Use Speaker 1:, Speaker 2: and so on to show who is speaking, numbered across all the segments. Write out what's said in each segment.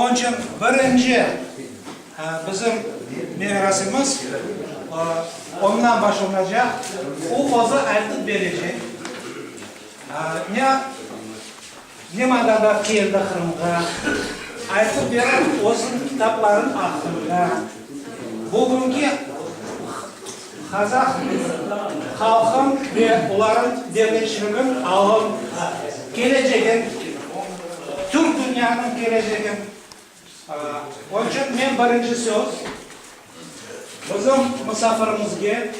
Speaker 1: Onun için birinci bizim mirasımız ondan başlanacak. O fazla artık verecek. Ne madada keldi Kırım'a, artık veren olsun kitapların aklına. Bugünkü Kazak halkın ve onların devletçiliğinin alın, geleceğin, Türk dünyanın geleceğin. Onun için ben birinci söz, bizim misafirimizge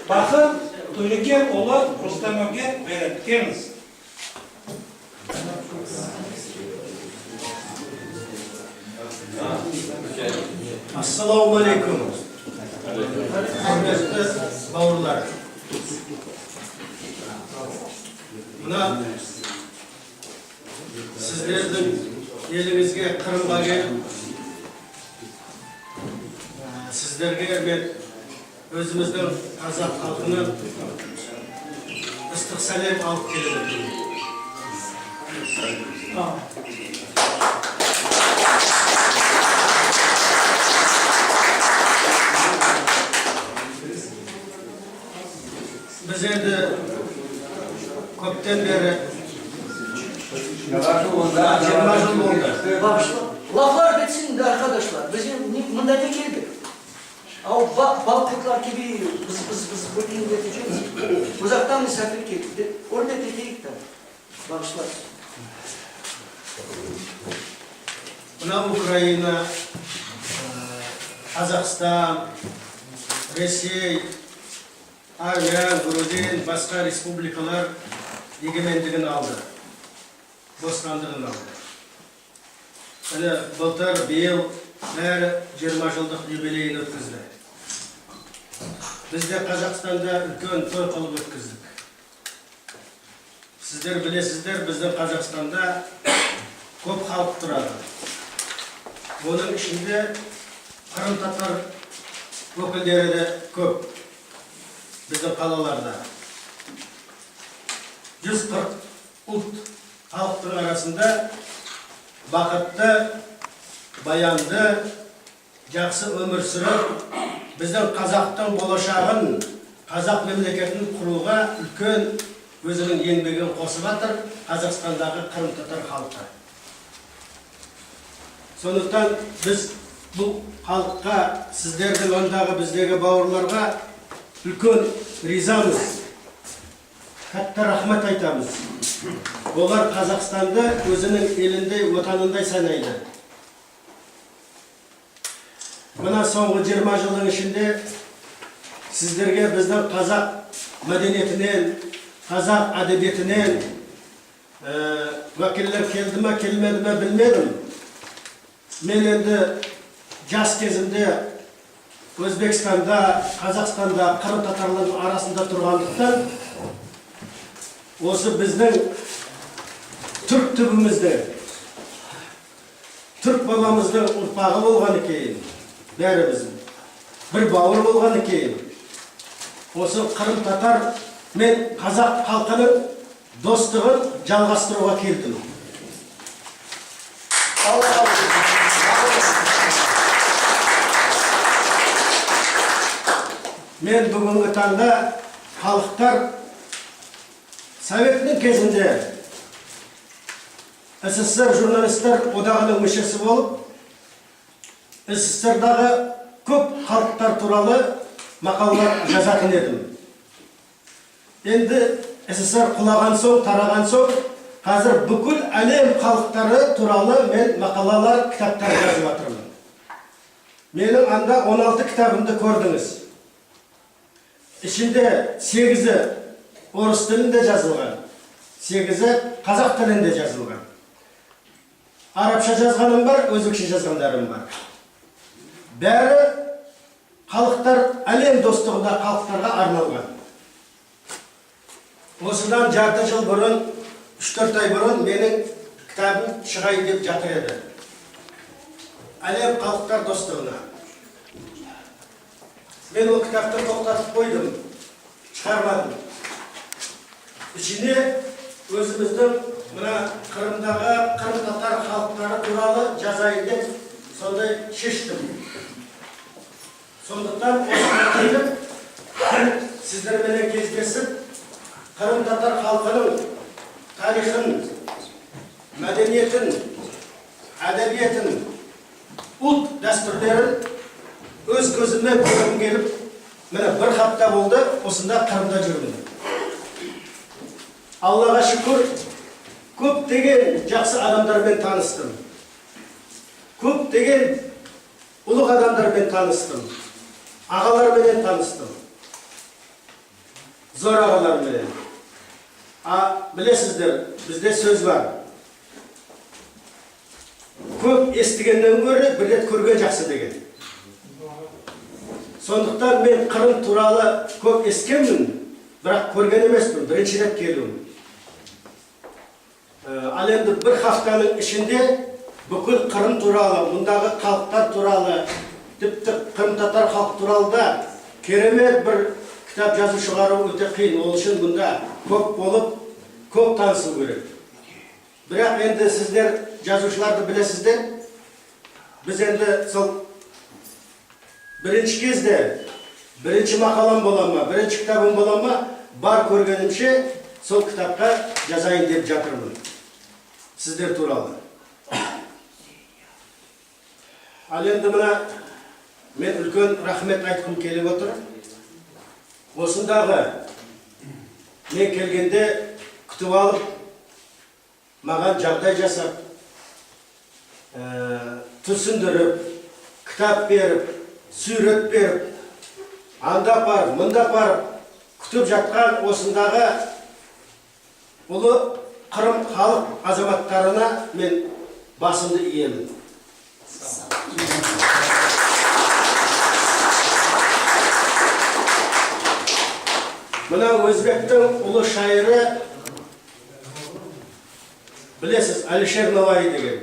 Speaker 1: bakın, Tülüker oğlu Rüstem'e verin. Geliniz.
Speaker 2: Assalamu alaikum. Hürmetli bavurlar. Buna sizlerden elinizge Kırım'a gelip sizlerge ben özümüzden Kazak halkının ıslık selam alıp gelelim. Biz endi köpten beri 20 yıl oldu.
Speaker 3: Laflar bitsin de arkadaşlar. Bizim bunda ne geldi? Baltıklar gibi biz bugün getireceğiz. Uzaktan misafir geldi. Orada tekeyik de. Başlar.
Speaker 2: Buna Ukrayna, Kazakistan, Rusya, Armen, Gruzin, başka respublikalar egemenliğini aldı. Boslandığını aldı. Yani былтыр, быйыл бәрі 20 жылдық юбилейін өткізді. Біз де Қазақстанда үлкен той қылып өткіздік. Сіздер білесіздер, біздің Қазақстанда көп халық тұрады. Оның ішінде Қырым татар өкілдері де көп. Біздің қалаларда 140 ұлт халықтың арасында бақытты, баянды, жақсы өмір сүріп, біздің қазақтың болашағын, қазақ мемлекетін құруға үлкен өзінің еңбегін қосып жатыр Қазақстандағы Қырым татар халқы. Сондықтан біз бұл халыққа, сіздердің ондағы біздегі бауырларға үлкен ризамыз, қатты рахмет айтамыз. Олар Қазақстанды өзінің еліндей, отанындай санайды. Мына соңғы 20 жылдың ішінде сіздерге біздің қазақ мәдениетінен, қазақ әдебиетінен уәкілдер келді ме, келмеді ме білмедім. Мен енді жас кезімде Өзбекстанда, Қазақстанда, Қырым татарларының арасында тұрғандықтан, осы біздің түрк түбімізде, түрк бабамыздың ұрпағы болғаны кейін, бәрі біздің бір бауыр болғаны кейін, осы Қырым татар мен қазақ халқының достығын жалғастыруға келдім. Мен бүгінгі таңда халықтар Советтің кезінде СССР журналистер одағының мүшесі болып, СССР-дағы көп халықтар туралы мақалалар жазатын едім. Енді СССР құлаған соң, тараған соң, қазір бүкіл әлем халықтары туралы мен мақалалар, кітаптар жазып жатырмын. Менің анда 16 кітабымды көрдіңіз. İçinde 8'i орыс тілінде жазылған, 8'i қазақ тілінде жазылған. Арапша жазғаным бар, өзбекше жазғандарым бар. Бәрі халықтар әлем достығында халықтарға арналған. Осыдан жарты жыл бұрын, 3-4 ай бұрын менің кітабым шығайын деп жатыр еді. Әлем халықтар достығына. Мен ол кітапты тоқтатып қойдым, шығармадым. Ішіне өзіміздің мына Қырымдағы Қырым татар халықтары жасайын деп сондай шештім. Сондықтан осыны келіп, сіздерменен кездесіп, Қырым татар халқының тарихын, мәдениетін, әдебиетін, ұлт дәстүрлерін өз көзіме көргім келіп, міне бір хапта болды, осында Қырымда жүрмін. Аллаға шүкір, көптеген жақсы адамдармен таныстым. Көптеген ұлық адамдармен таныстым. Ағаларменен таныстым. Зор ағаларменен. Білесіздер, бізде сөз бар. Көп естігеннен гөрі бір рет көрген жақсы деген. Сондықтан мен Қырым туралы көп ескенмін, бірақ көрген емеспін, бірінші рет келуім. Ал енді бір хафтаның ішінде бүкіл Қырым туралы, мұндағы халықтар туралы, тіпті Қырым татар халық туралы да керемет бір кітап жазу шығару өте қиын. Ол үшін мұнда көп болып, көп танысу керек. Бірақ енді сіздер жазушыларды білесіздер. Біз енді сол бірінші кезде, бірінші мақалам бола ма, бірінші кітабым бола ма, бар көргенімше сол кітапқа жазайын деп жатырмын. Сіздер туралы. Ал енді мына мен үлкен рахмет айтқым келіп отыр. Осындағы мен келгенде күтіп алып, маған жағдай жасап, түсіндіріп, кітап беріп, сурет беріп, анда барып, мында барып, күтіп жатқан осындағы ұлы Қырым халық азаматтарына мен басымды иемін. Мына өзбектің ұлы шайыры, білесіз, Алишер Наваи деген.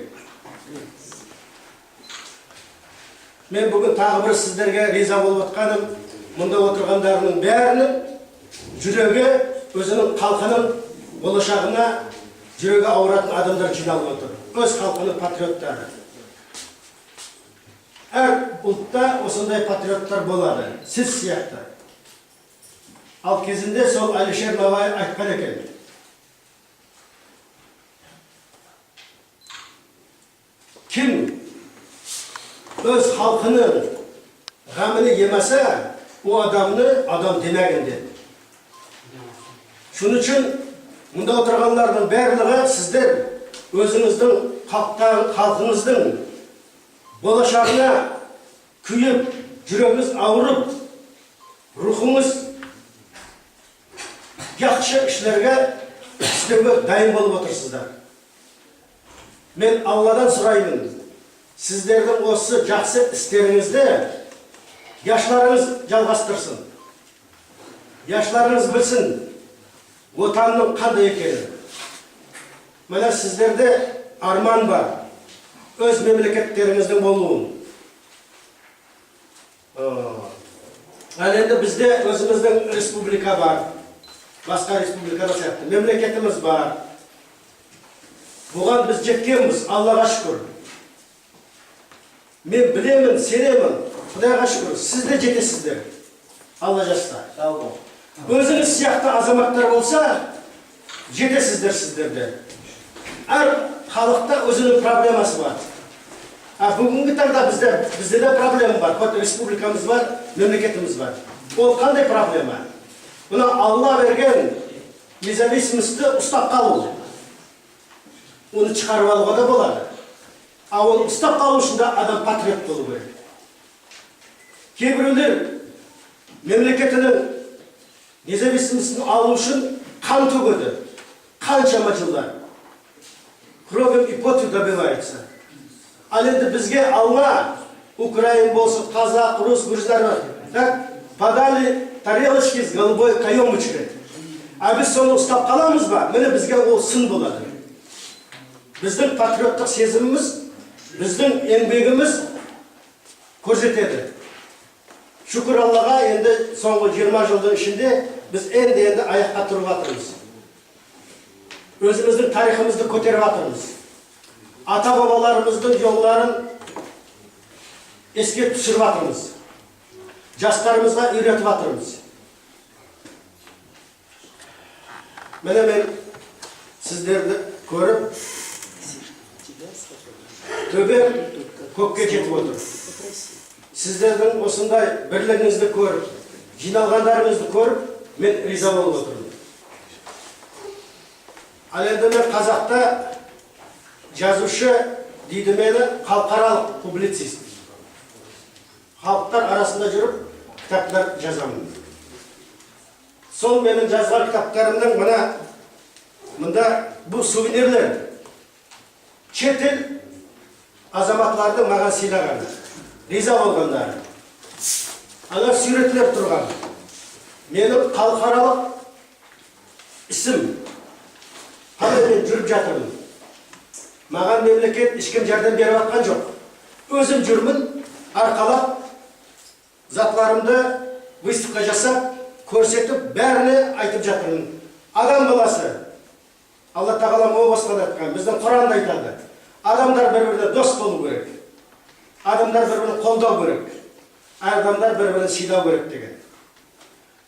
Speaker 2: Мен бүгін тағы бір сіздерге риза болып отқаным, мұнда отырғандарының бәрінің жүрегі өзінің халқының болашағына жүрегі ауыратын адамдар жиналып отыр. Өз халқының патриоттары. Әр ұлтта осындай патриоттар болады, сіз сияқты. Ал кезінде сол Алишер Наваи айтқан екен. Кім өз халқының ғамını емесе, о адамны адам демеген деді. Шұның үшін мұнда отырғанлардың барлығы сіздер өзіңіздің халқыңыздың болашағына күйіп, жүрегіңіз ауырып, рухыңыз жақсы ішлерге істеуге дайын болып отырсыздар. Мен Алладан сұраймын, сіздердің осы жақсы істеріңізді яшыларыңыз жалғастырсын. Яшыларыңыз білсін, отанның қандай екенін. Мына сіздерде арман бар, өз мемлекеттеріңіздің болуын. Ал енді бізде өзіміздің республика бар, басқа республикада сияқты мемлекетіміз бар. Бұған біз жеткенбіз, Аллаға шүкір. Мен білемін, сенемін, Құдайға шүкір, сіз де жетесіздер. Алла жаста. Өзіңіз сияқты азаматтар болса, жетесіздер сіздерде. Әр халықта өзінің проблемасы бар. Бүгінгі таңда бізде де проблема бар. Республикамыз бар, мемлекетіміз бар. Ол қандай проблема? Бұна Алла берген независимості ұстап қалу. Оны шығарып алуға да болады. Оны ұстап қалу үшін адам патриот болу керек. Кейбіреулер мемлекетінің независимостін алу үшін қан төгеді. Қаншама жылдар. Кровью и потью добивается. Ал енді бізге Алла, Украин болсын, қазақ, рус, груздар, подали тарелочки с голубой каемочкой. А біз соны ұстап қаламыз ба? Міне бізге ол сын болады. Біздің патриоттық сезіміміз, біздің еңбегіміз көрсетеді. Шүкір Аллаға, енді соңғы 20 жылдың ішінде біз енді аяққа тұрып жатырмыз. Өзіміздің тарихымызды көтеріп жатырмыз. ата бабаларымыздың жолларын еске түсіріп жатырмыз. Жастарымызға үйретіп жатырмыз. Міне мен сіздерді көріп, төбем көкке жетіп отыр. Сіздердің осындай бірлігіңізді көріп, жиналғандарыңызды көріп, мен риза болып отырмын. Ал енді мен қазақта жазушы дейді мені халықаралық публицист. Халықтар арасында жүріп, кітаптар жазамын. Сол менің жазған кітаптарымның мында бұл сувенирлер. Шет ел азаматларды маған сыйлаған, риза болғандары. Ана суретілер тұрған. Менің халықаралық ісім. Қалай мен жүріп жатырмын. Маған мемлекет ешкім жәрдем беріп жатқан жоқ. Өзім жүрмін, арқалап, затларымды выставка жасап, көрсетіп, бәріне айтып жатырмын. Адам баласы, Алла тағала о басқада айтқан, біздің Құранда айтады. Адамдар бір-біріне дос болу керек. Адамдар бір-бірін қолдау керек. Адамдар бір-бірін сыйлау керек деген.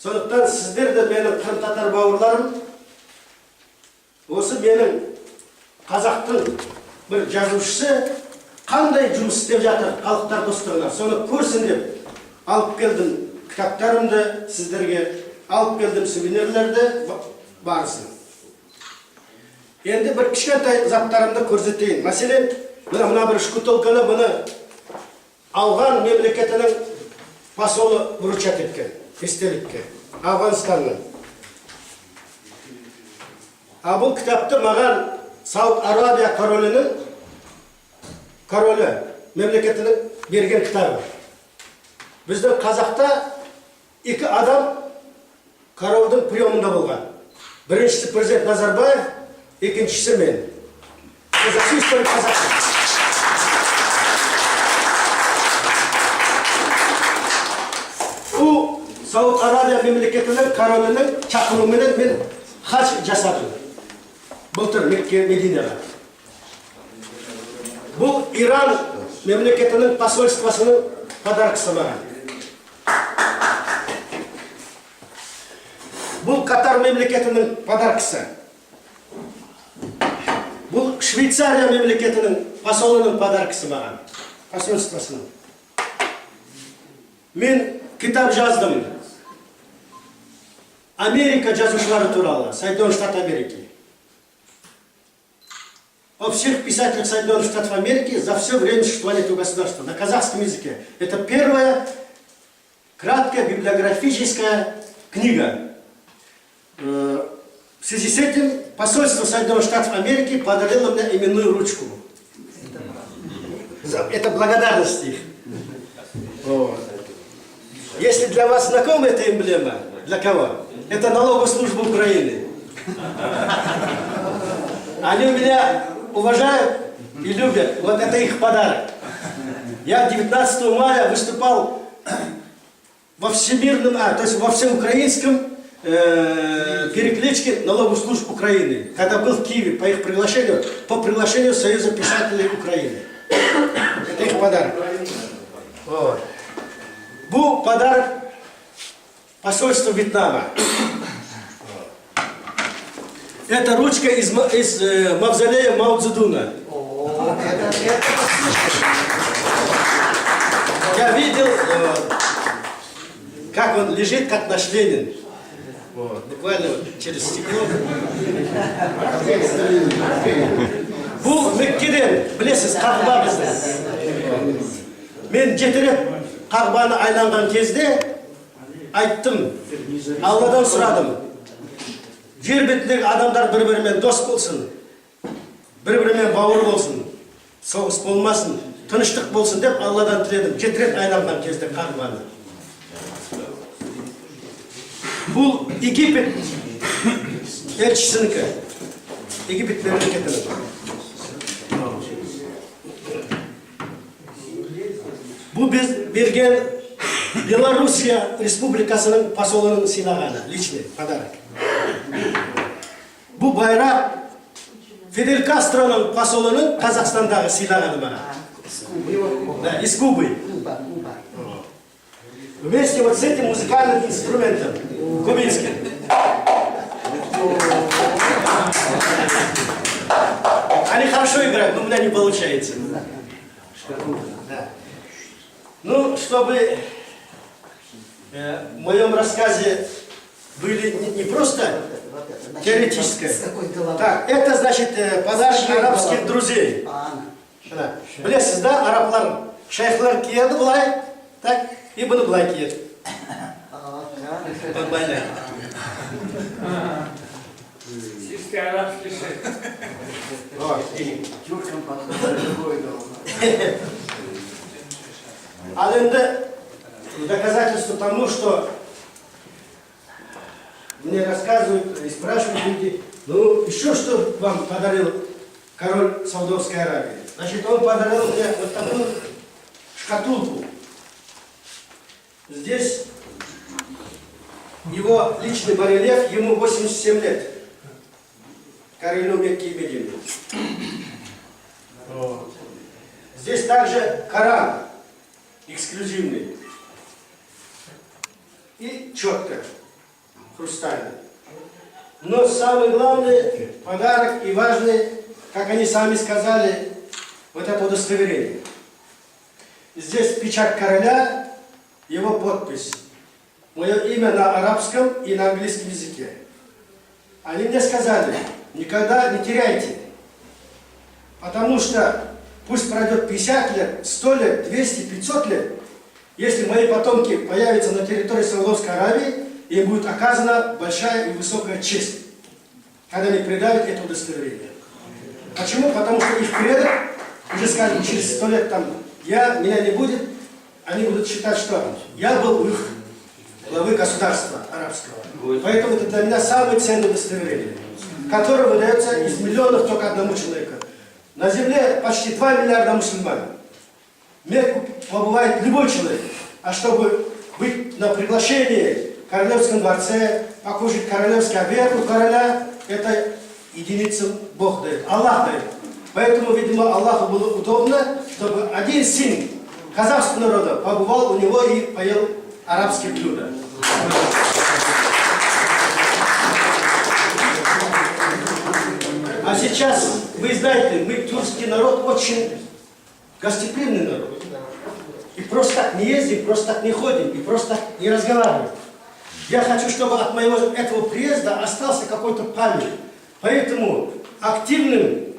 Speaker 2: Сондықтан сіздер де менің қырым-татар бауырларым, осы менің қазақтың бір жазушысы қандай жұмыс істеп жатыр халықтар достығына, соны көрсін деп алып келдім кітаптарымды сіздерге, алып келдім сувенирлерді барысын. Енді бір кішкентай заттарымды көрсетейін. Мәселен, мына бір шкутолканы бұны Ауған мемлекетінің посолы вручат еткен, естелікке, Ауғанстанның. А бұл кітапты маған Сауд Арабия королі мемлекетінің берген кітабы. Біздің қазақта 2 адам королдің приемында болған. Біріншісі президент Назарбаев, екіншісі мен. Бұл Сауд Арабия мемлекетінің королінің шақыруымен мен хадж жасадым. Былтыр Мединаға. Бұл Иран мемлекетінің посольствосының подаркасы маған. Бұл Катар мемлекетінің подаркасы. Бұл Швейцария мемлекетінің посолының подаркасы маған. Посольствосының. Мен кітап жаздым. Америка жазушылары туралы, Соединенных Штатов Америки. О всех писателях Соединенных Штатов Америки за все время существования этого государства на казахском языке. Это первая краткая библиографическая книга. В связи с этим посольство Соединенных Штатов Америки подарило мне именную ручку. Это благодарность их. Если для вас знакома эта эмблема, для кого? Это налоговая служба Украины. Они меня уважают и любят. Вот это их подарок. Я 19 мая выступал во всемирном, то есть во всеукраинском перекличке налоговых служб Украины. Когда был в Киеве по их приглашению, по приглашению Союза писателей Украины. Это их подарок. Вот. Был подарок посольству Вьетнама. Это ручка из мавзолея Мао Цзэдуна. Я видел, как он лежит, как наш Ленин. Вот, буквально через стекло. Бұл Меккеден, білесіз, Қағба біздің. Мен 7 рет Қағбаны айланған кезде айттым, Алладан сұрадым. Жер бетіндегі адамдар бір-бірімен дос болсын, бір-бірімен бауыр болсын, соғыс болмасын, тыныштық болсын деп Алладан тіледім. 7 рет айланған кезде Қағбаны. Бұл Египет елшісінікі. Египет мемлекетінің. Бұл берген Белоруссия республикасының посолының сыйлағаны, личный подарок. Бұл байрақ Фидель Кастроның посолының Қазақстандағы сыйлағаны мана. Да, из Кубы. Вместе вот с этим музыкальным инструментом, кубинским. Они хорошо играют, но у меня не получается. Да. Ну, чтобы в моем рассказе были не просто теоретическое. Так, это значит подарок арабских друзей. Білесіз да, арабlar шайхлар киеді былай, так, и бұны былай киеді. Вот байлай.
Speaker 4: Чистый арабский шейх.
Speaker 3: Тюркам подходит другой дом.
Speaker 2: А это доказательство тому, что мне рассказывают и спрашивают люди, ну еще что вам подарил король Саудовской Аравии? Значит, он подарил мне вот такую шкатулку. Здесь его личный барельеф, ему 87 лет. Королю Мекки и Медины. Здесь также Коран, эксклюзивный. И четко, хрустально. Но самый главный подарок и важный, как они сами сказали, вот это удостоверение. Здесь печать короля, его подпись. Мое имя на арабском и на английском языке. Они мне сказали, никогда не теряйте. Потому что пусть пройдет 50 лет, 100 лет, 200, 500 лет, если мои потомки появятся на территории Саудовской Аравии, им будет оказана большая и высокая честь, когда они предают это удостоверение. Почему? Потому что их предок, уже скажем, через 100 лет там, меня не будет, они будут считать, что я был у их главы государства арабского. Поэтому это для меня самое ценное удостоверение, которое выдается из миллионов только одному человеку. На земле почти 2 миллиарда мусульман. В Мекку побывает любой человек. А чтобы быть на приглашении в Королевском дворце, покушать королевский обед у короля, это единицам Бог дает, Аллах дает. Поэтому, видимо, Аллаху было удобно, чтобы один сын казахского народа побывал у него и поел арабские блюда. А сейчас, вы знаете, мы, тюркский народ, очень гостеприимный народ. И просто так не ездим, просто так не ходим, и просто так не разговариваем. Я хочу, чтобы от моего этого приезда остался какой-то память. Поэтому активным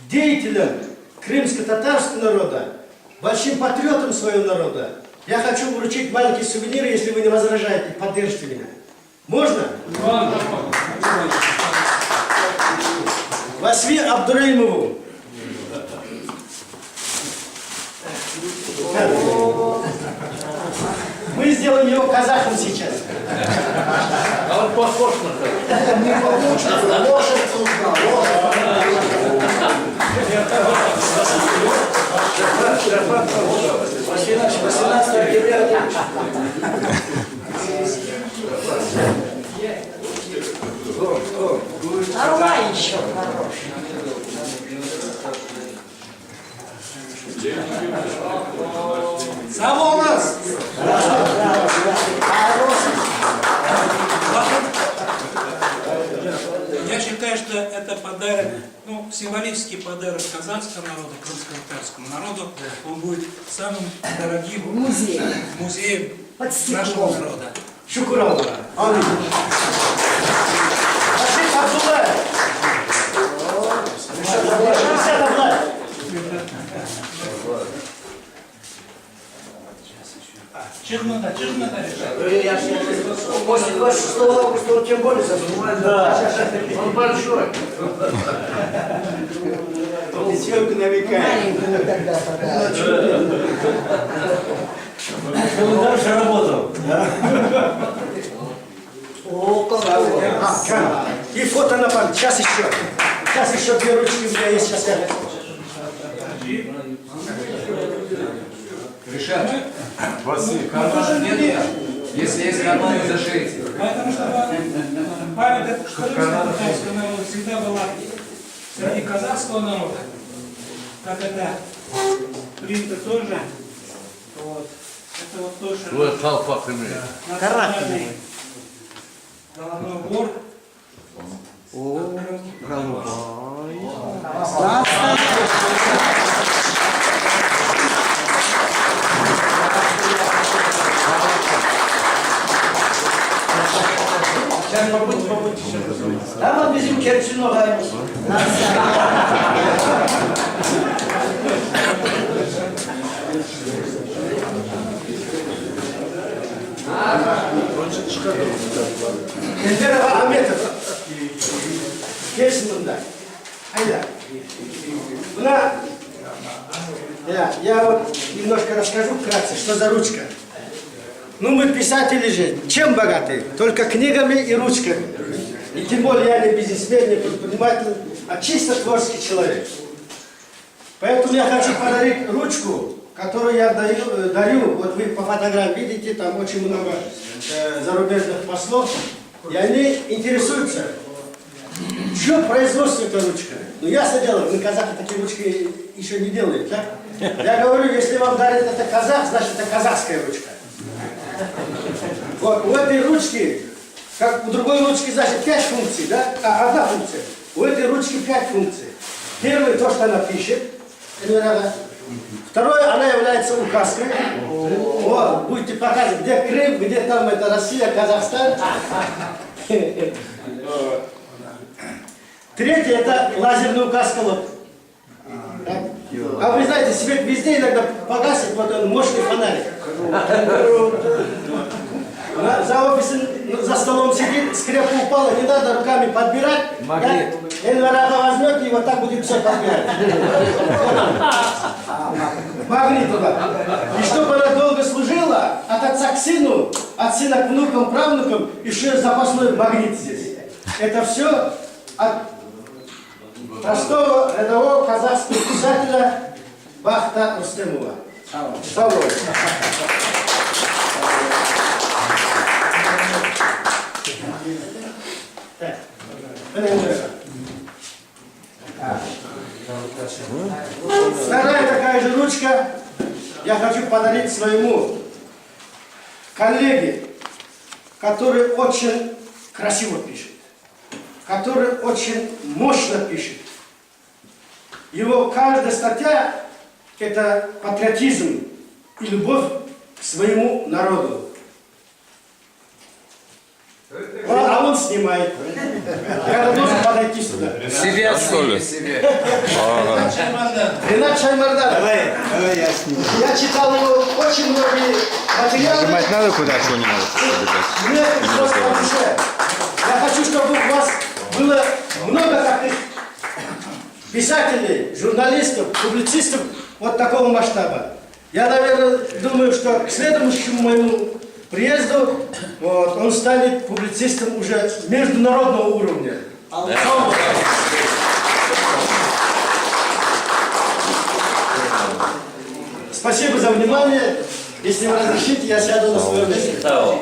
Speaker 2: деятелем крымско-татарского народа, большим патриотом своего народа, я хочу вручить маленький сувенир, если вы не возражаете, поддержите меня. Можно? Васви Абдураимову. Мы сделаем его казахом сейчас.
Speaker 4: А он похож на того.
Speaker 3: Не получится, лошадь нужна, лошадь. 18 октября.
Speaker 5: Давай еще хорош.
Speaker 1: Само у нас! Я считаю, что это подарок, ну, символический подарок казахскому народу, крымско-татарскому народу. Он будет самым дорогим музеем
Speaker 5: Под стеклом.
Speaker 1: нашего народа.
Speaker 2: Шукуралла. Амин. Рашид Абдуллаев. Рашид Абдуллаев.
Speaker 1: Чехнота решает.
Speaker 3: После 26 августа он тем более заслуживает. Да. Он большой.
Speaker 2: Пятерка на века.
Speaker 5: Маленькую тогда подарок.
Speaker 2: Он дальше работал. И фото на память. Сейчас еще 2 ручки у меня есть. Сейчас я...
Speaker 6: Решат. Василий, карман нет. Если есть карман, зашейте.
Speaker 1: Поэтому что память, это что русская народа всегда была среди казахского народа, как это принято тоже, вот, это вот тоже
Speaker 4: Твой колпак имеет.
Speaker 1: национальный головной убор.
Speaker 3: Ama bizim Kepçinin olayımız.
Speaker 2: Эльдер Ахметов. Есть мында. Айда. Я вот немножко расскажу вкратце, что за ручка. Ну, мы писатели же, чем богаты? Только книгами и ручками. И тем более я не бизнесмен, не предприниматель, а чисто творческий человек. Поэтому я хочу подарить ручку, которую я дарю. Вот вы по фотографии видите, там очень много зарубежных послов. И они интересуются, что производство эта ручка. Ну, ясно дело, мы казахи такие ручки еще не делаем, да? Я говорю, если вам дарит это казах, значит это казахская ручка. Вот, у этой ручки, как у другой ручки, значит 5 функций, да? Одна функция. У этой ручки 5 функций. Первое, то, что она пишет. Второе, она является указкой. Вот, будете показывать, где Крым, где там это Россия, Казахстан. Третье, это лазерный указка. Вот. А вы знаете, свет везде иногда погасит, вот он мощный фонарик. За офисом, за столом сидит, скрепка упала, не надо руками подбирать.
Speaker 6: Магнит.
Speaker 2: Энварата возьмет и вот так будет все подбирать. Магнит туда. И чтобы она долго служила, от отца к сыну, от сына к внукам, правнукам, еще запасной магнит здесь. Это все от простого рядового казахского писателя Бахта Рустемова. Савой. Вторая такая же ручка я хочу подарить своему коллеге, который очень красиво пишет, который очень мощно пишет. Его каждая статья – это патриотизм и любовь к своему народу. А он снимает. Я должен подойти сюда.
Speaker 6: Себя что ли?
Speaker 2: Ренат Шаймардан. Давай я сниму. Я читал его очень многие материалы.
Speaker 7: Нажимать надо куда-то, не надо.
Speaker 2: Мне пришлось по душе. Я хочу, чтобы у вас было много таких писателей, журналистов, публицистов вот такого масштаба. Я, наверное, думаю, что к следующему моему приезду вот, он станет публицистом уже международного уровня. Спасибо за внимание. Если вы разрешите, я сяду на свое место.